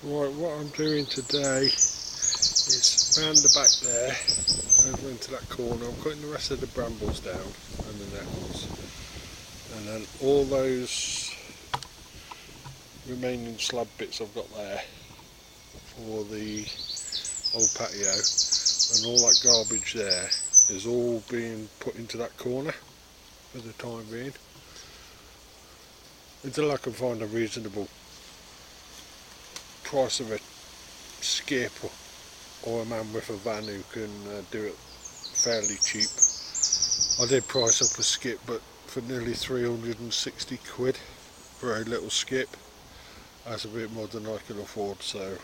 Right, what I'm doing today is round the back there, over into that corner. I'm cutting the rest of the brambles down and the nettles, and then all those remaining slab bits I've got there for the old patio, and all that garbage there is all being put into that corner for the time being, until I can find a reasonable price of a skip or a man with a van who can do it fairly cheap. I did price up a skip, but for nearly 360 quid for a little skip. That's a bit more than I can afford, so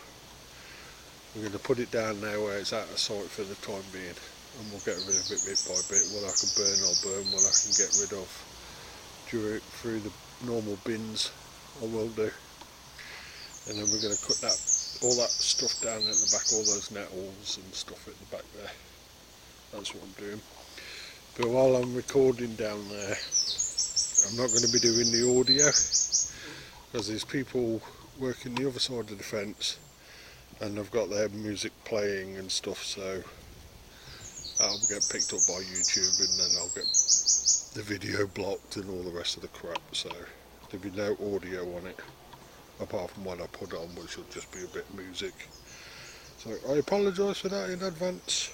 we're going to put it down now where it's out of sight for the time being, and we'll get rid of it bit by bit. What I can burn, I'll burn. What I can get rid of through the normal bins, I will do. And then we're going to cut all that stuff down at the back, all those nettles and stuff at the back there. That's what I'm doing. But while I'm recording down there, I'm not going to be doing the audio, because there's people working the other side of the fence and they've got their music playing and stuff, so that'll get picked up by YouTube and then I'll get the video blocked and all the rest of the crap, so there'll be no audio on it apart from what I put on, which will just be a bit of music. So I apologise for that in advance.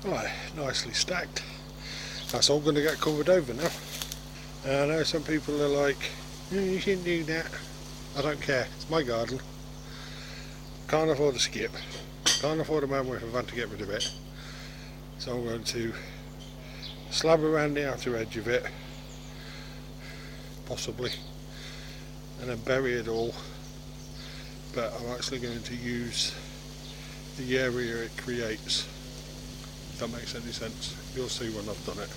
Right, nicely stacked. That's all going to get covered over now. And I know some people are like, you shouldn't do that. I don't care, it's my garden. Can't afford a skip. Can't afford a man with a van to get rid of it. So I'm going to slab around the outer edge of it, possibly, and then bury it all. But I'm actually going to use the area it creates, if that makes any sense. You'll see when I've done it.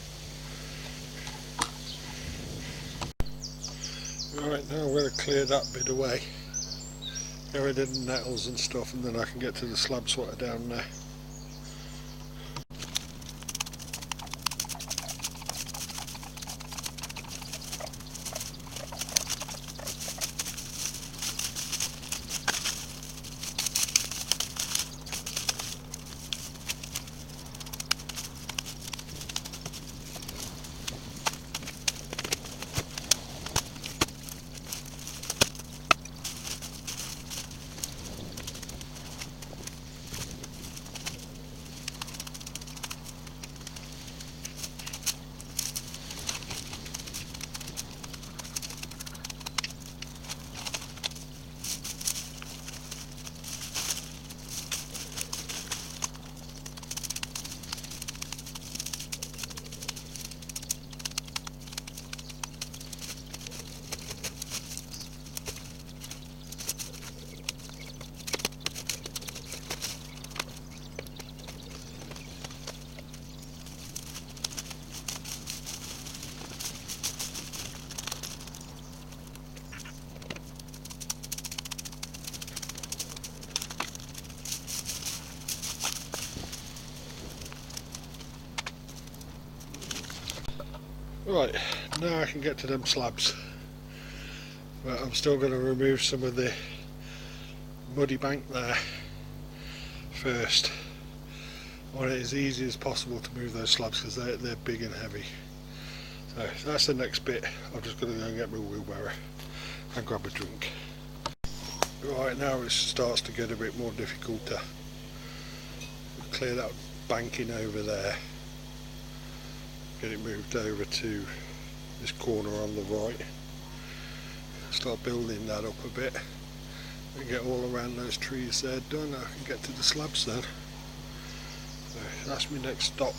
Right, now I'm going to clear that bit away, get rid of the nettles and stuff, and then I can get to the slab sweater down there. Right, now I can get to them slabs, but I'm still going to remove some of the muddy bank there first. I want it as easy as possible to move those slabs because they're big and heavy. So that's the next bit. I'm just going to go and get my wheelbarrow and grab a drink. Right, now it starts to get a bit more difficult to clear that banking over there. Get it moved over to this corner on the right. Start building that up a bit and get all around those trees there done. I can get to the slabs then. So that's my next stop.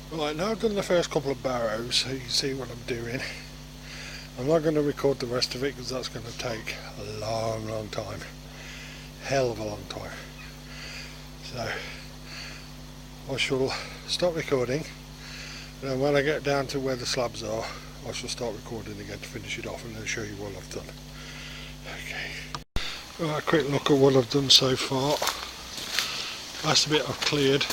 Right, now I've done the first couple of barrows so you can see what I'm doing. I'm not going to record the rest of it because that's going to take a long time. Hell of a long time. So I shall stop recording, and then when I get down to where the slabs are I shall start recording again to finish it off and then show you what I've done. Okay. Right, a quick look at what I've done so far. That's the bit I've cleared.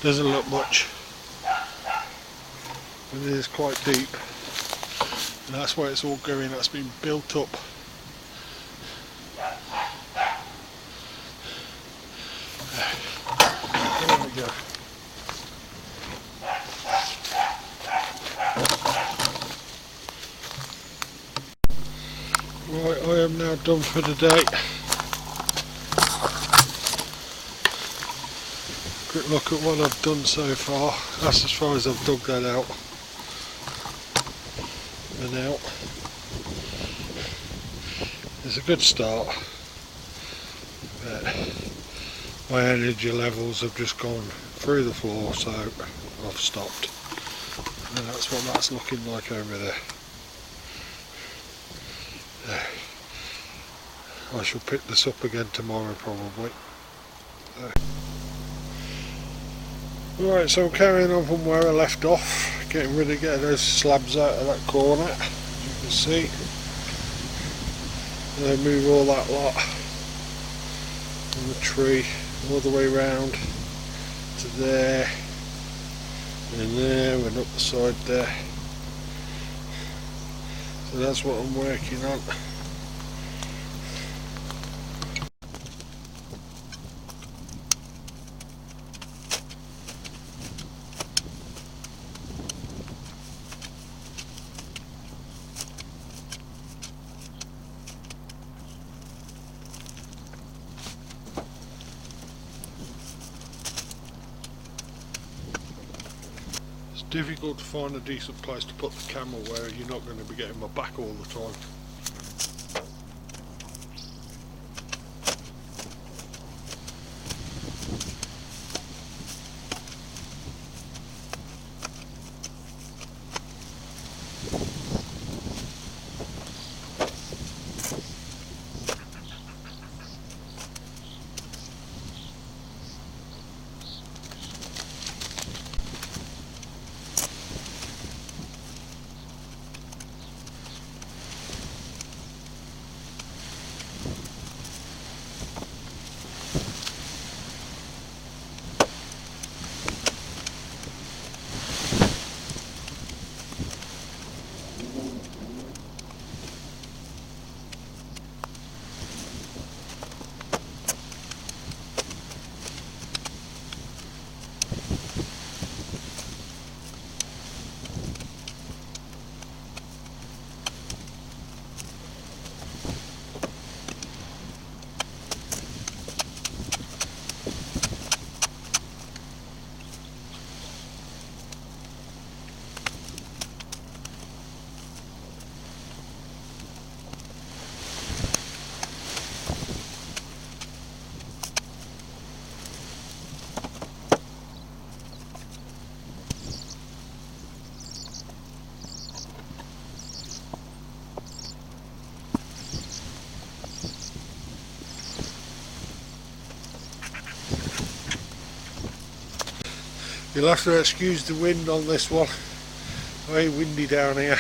Doesn't look much, but it is quite deep, and that's where it's all going. That's been built up. There we go. Right, I am now done for the day. Quick look at what I've done so far. That's as far as I've dug that out for now. It's a good start, but my energy levels have just gone through the floor, so I've stopped, and that's what that's looking like over there. I shall pick this up again tomorrow probably. Right, so carrying on from where I left off, getting those slabs out of that corner, as you can see. And then move all that lot from the tree all the way round to there, and there, and up the side there. So that's what I'm working on. It's difficult to find a decent place to put the camera where you're not going to be getting my back all the time. You'll have to excuse the wind on this one. Very windy down here.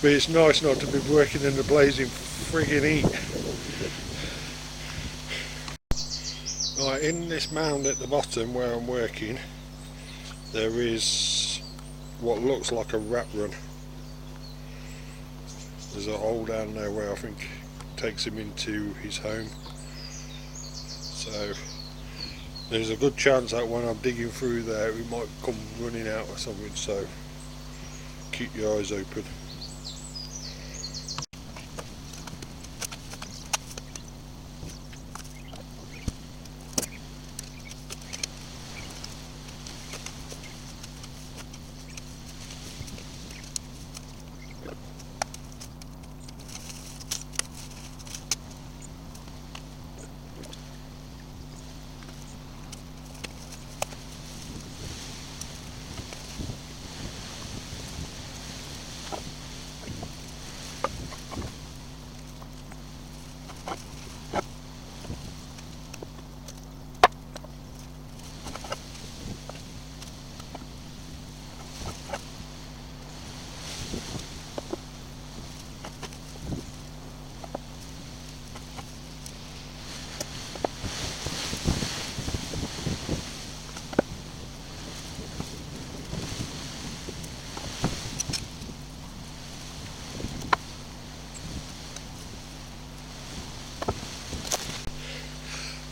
But it's nice not to be working in the blazing friggin' heat. Right, in this mound at the bottom where I'm working, there is what looks like a rat run. There's a hole down there where I think takes him into his home. So there's a good chance that when I'm digging through there it might come running out or something, so keep your eyes open.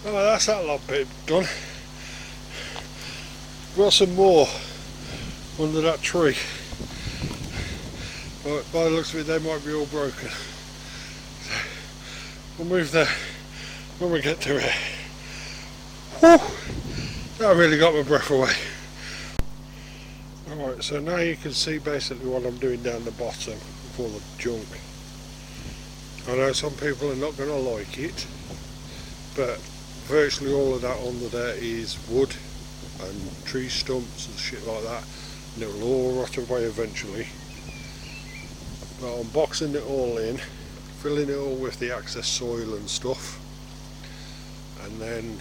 Oh, that's that lot bit done. Got some more under that tree. But by the looks of it, they might be all broken. So we'll move there when we get to it. Whew, that really got my breath away. Alright, so now you can see basically what I'm doing down the bottom with all the junk. I know some people are not going to like it, but virtually all of that under there is wood and tree stumps and shit like that, and it will all rot away eventually. But I'm boxing it all in, filling it all with the excess soil and stuff, and then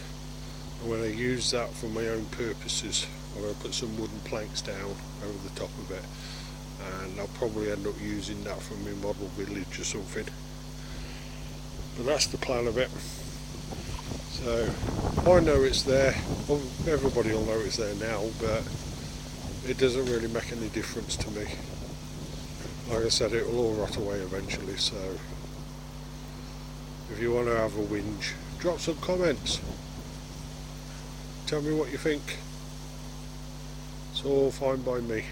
I'm going to use that for my own purposes. I'm going to put some wooden planks down over the top of it, and I'll probably end up using that for my model village or something. But that's the plan of it. So I know it's there. Well, everybody will know it's there now, but it doesn't really make any difference to me. Like I said, it will all rot away eventually, so if you want to have a whinge, drop some comments. Tell me what you think. It's all fine by me.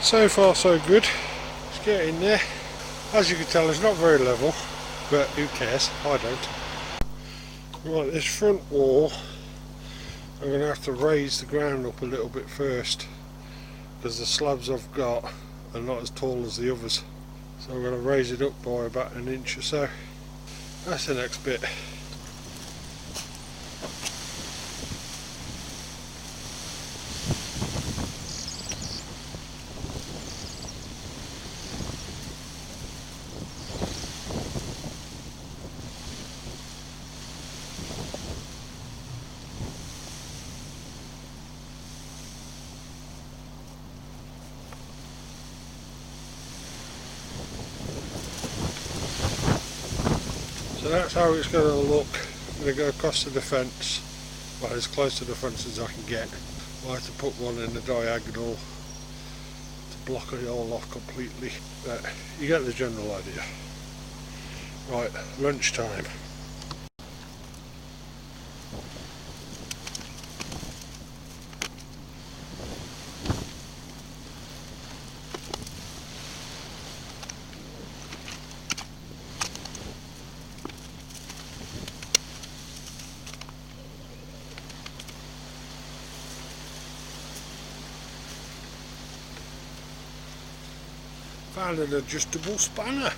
So far so good. It's getting there. As you can tell, it's not very level, but who cares? I don't. Right, this front wall, I'm going to have to raise the ground up a little bit first, because the slabs I've got are not as tall as the others. So I'm going to raise it up by about an inch or so. That's the next bit. So that's how it's going to look. I'm going to go across to the fence, well, as close to the fence as I can get. I have to put one in the diagonal to block it all off completely, but you get the general idea. Right, lunchtime. Found an adjustable spanner.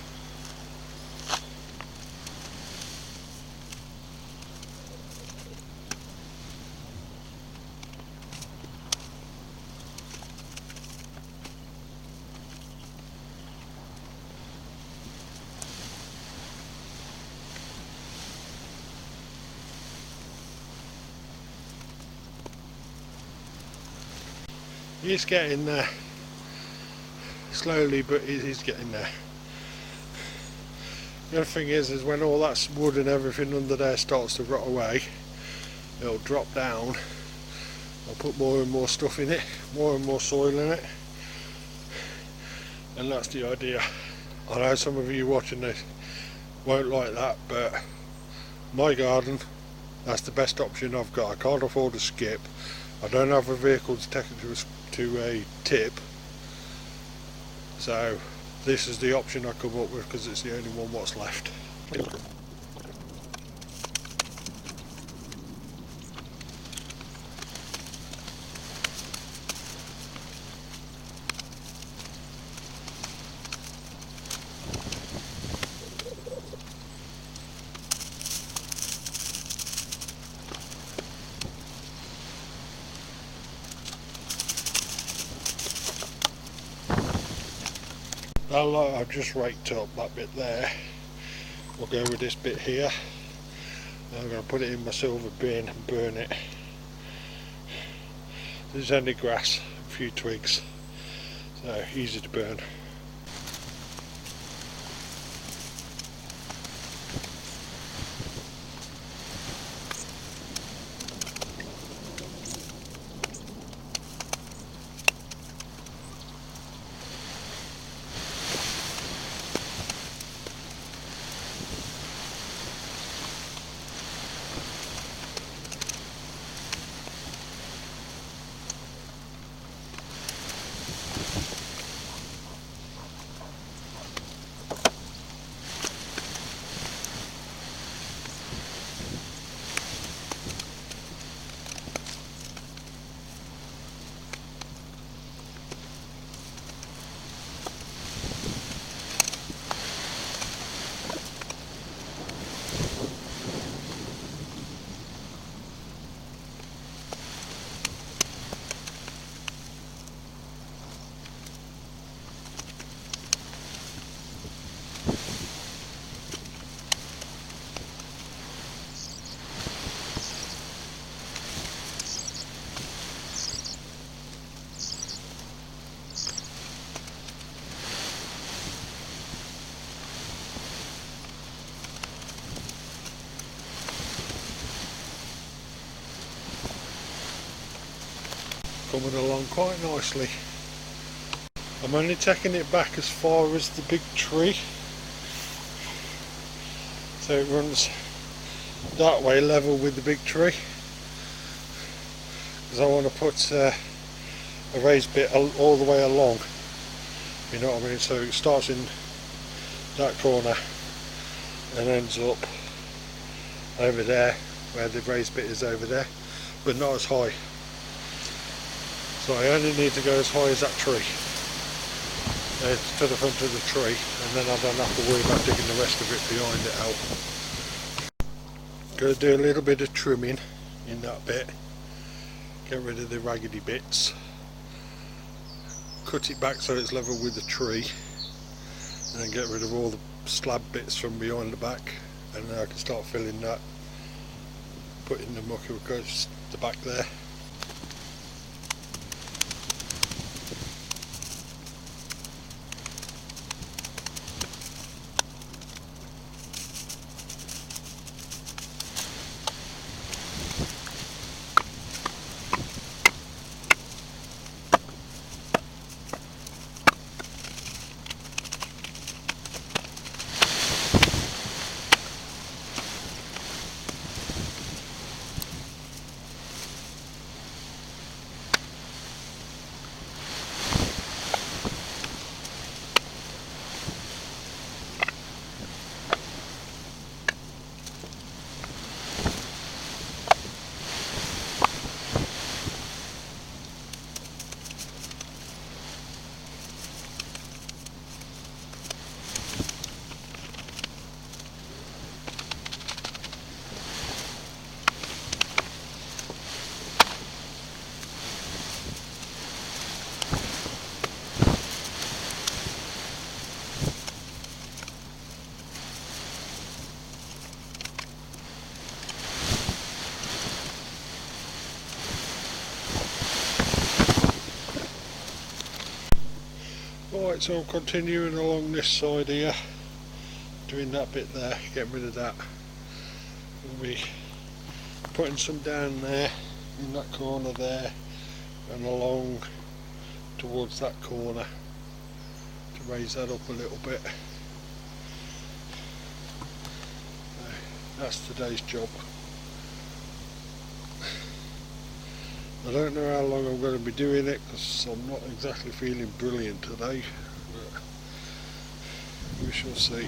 He's getting there. Slowly, but he's getting there. The other thing is when all that wood and everything under there starts to rot away, it'll drop down. I'll put more and more stuff in it, more and more soil in it, and that's the idea. I know some of you watching this won't like that, but my garden, that's the best option I've got. I can't afford a skip. I don't have a vehicle to take it to a tip, so this is the option I come up with because it's the only one what's left. That lot I've just raked up, that bit there. We'll go with this bit here. I'm going to put it in my silver bin and burn it. There's only grass, a few twigs, so easy to burn. Coming along quite nicely. I'm only taking it back as far as the big tree, so it runs that way level with the big tree, because I want to put a raised bit all the way along, you know what I mean, so it starts in that corner and ends up over there where the raised bit is over there, but not as high. So I only need to go as high as that tree, to the front of the tree, and then I don't have to worry about digging the rest of it behind it out. Going to do a little bit of trimming in that bit, get rid of the raggedy bits, cut it back so it's level with the tree, and then get rid of all the slab bits from behind the back, and then I can start filling that, putting the muck across the back there. Right, so I'm continuing along this side here, doing that bit there, getting rid of that. We'll be putting some down there, in that corner there, and along towards that corner to raise that up a little bit. That's today's job. I don't know how long I'm going to be doing it because I'm not exactly feeling brilliant today, but we shall see.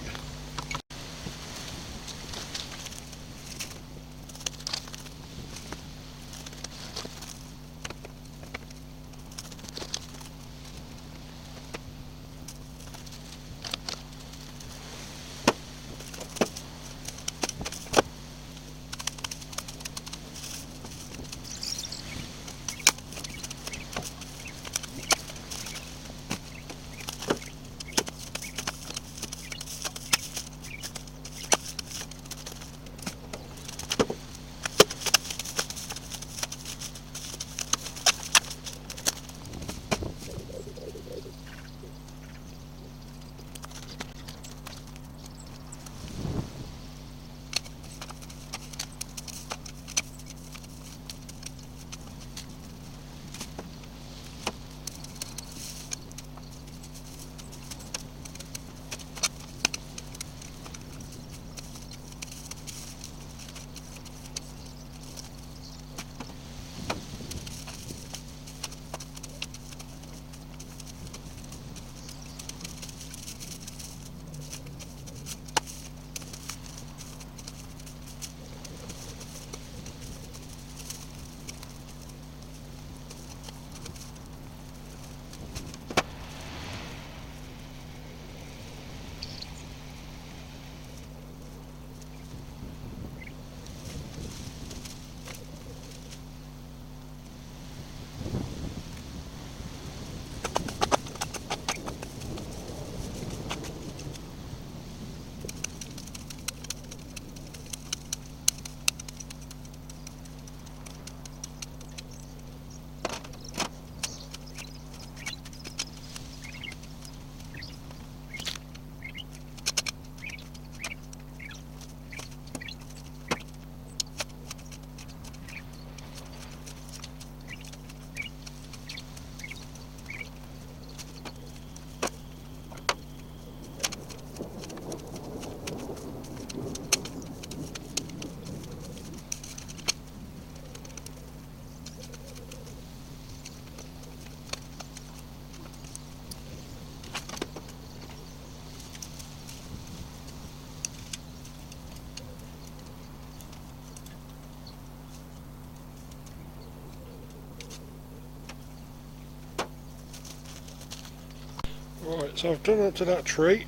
Right, so I've done up to that tree.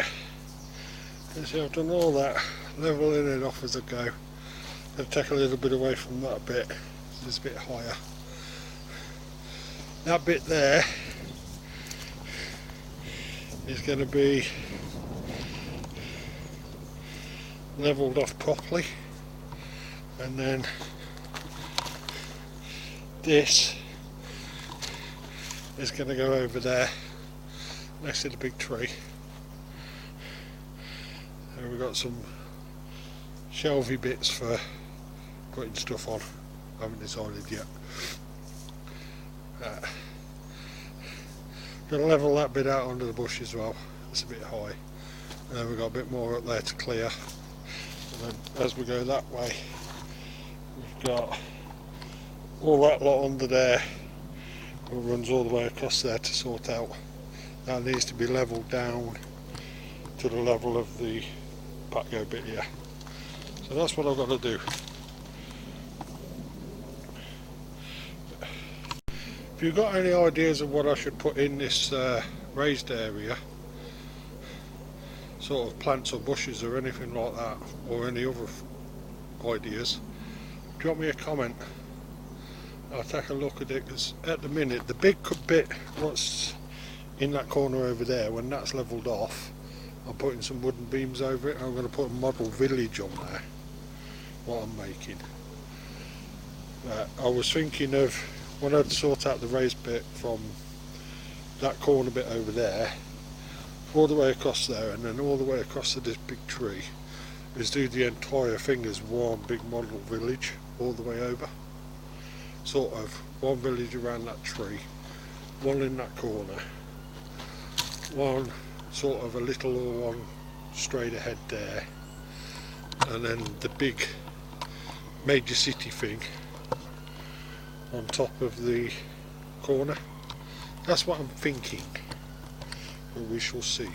You see I've done all that, levelling it off as I go. I'll take a little bit away from that bit, it's a bit higher. That bit there is going to be levelled off properly, and then this is going to go over there next to the big tree. And we've got some shelvy bits for putting stuff on. I haven't decided yet. Going to level that bit out under the bush as well. It's a bit high. And then we've got a bit more up there to clear. And then as we go that way, we've got all that lot under there. It runs all the way across there to sort out. That needs to be levelled down to the level of the patio bit here. So that's what I've got to do. If you've got any ideas of what I should put in this raised area, sort of plants or bushes or anything like that, or any other ideas, drop me a comment. I'll take a look at it, because at the minute the big bit what's in that corner over there, when that's levelled off, I'm putting some wooden beams over it. I'm going to put a model village on there, what I'm making. I was thinking of, when I'd sort out the raised bit from that corner bit over there, all the way across there, and then all the way across to this big tree, is do the entire thing as one big model village all the way over. Sort of one village around that tree, one in that corner, one sort of a little one straight ahead there, and then the big major city thing on top of the corner. That's what I'm thinking, but we shall see.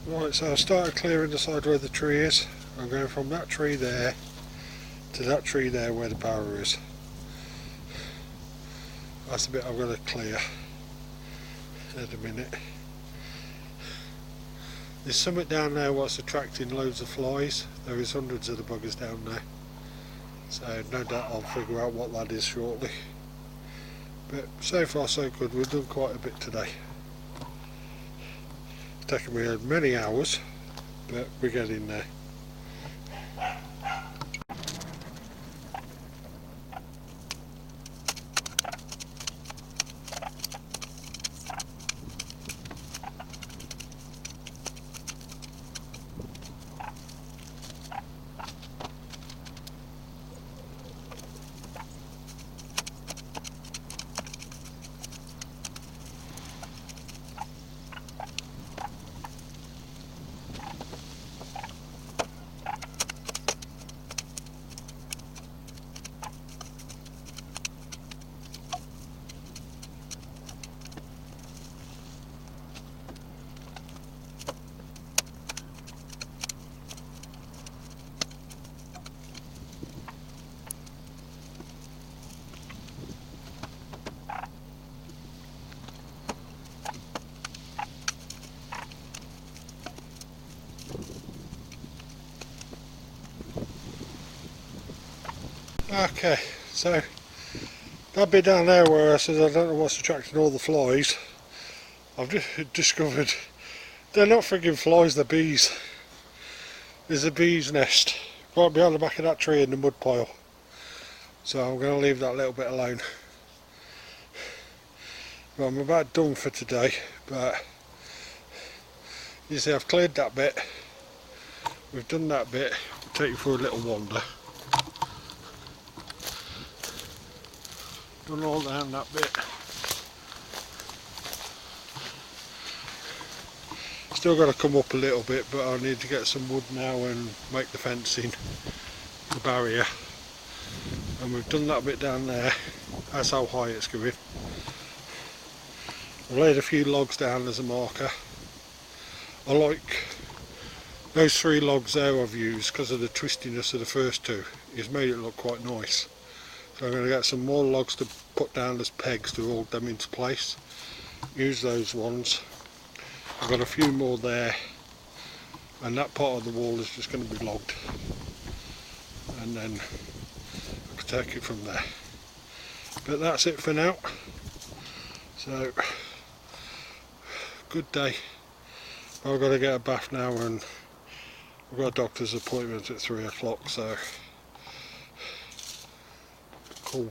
Right, so I started clearing the side where the tree is. I'm going from that tree there to that tree there where the barrow is. That's the bit I'm going to clear in a minute. There's something down there what's attracting loads of flies. There is hundreds of the buggers down there, so no doubt I'll figure out what that is shortly. But so far so good, we've done quite a bit today. It's taken me many hours, but we're getting there. Okay, so that bit down there where I said I don't know what's attracting all the flies, I've just discovered they're not frigging flies, they're bees. There's a bee's nest right behind the back of that tree in the mud pile, so I'm going to leave that little bit alone. But I'm about done for today, but you see I've cleared that bit, we've done that bit. I'll take you for a little wander. Done all down that bit. Still got to come up a little bit, but I need to get some wood now and make the fencing, the barrier. And we've done that bit down there. That's how high it's going. I've laid a few logs down as a marker. I like those 3 logs there I've used because of the twistiness of the first 2. It's made it look quite nice. So I'm going to get some more logs to put down as pegs to hold them into place. Use those ones. I've got a few more there, and that part of the wall is just going to be logged, and then I can take it from there. But that's it for now. So good day. I've got to get a bath now, and I've got a doctor's appointment at 3 o'clock, so cool.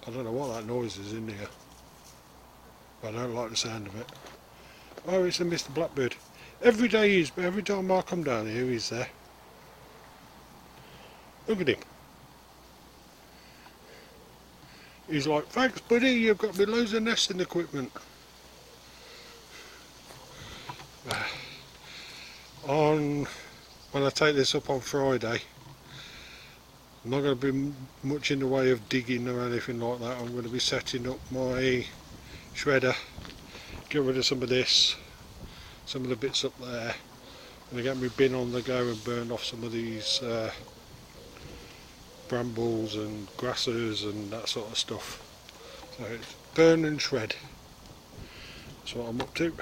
I don't know what that noise is in here, but I don't like the sound of it. Oh, it's a Mr. Blackbird. Every day he is, but every time I come down here he's there. Look at him. He's like, thanks buddy, you've got me loads of nesting equipment. When I take this up on Friday, I'm not going to be much in the way of digging or anything like that. I'm going to be setting up my shredder, get rid of some of this, some of the bits up there. I'm going to get my bin on the go and burn off some of these brambles and grasses and that sort of stuff. So it's burn and shred. That's what I'm up to.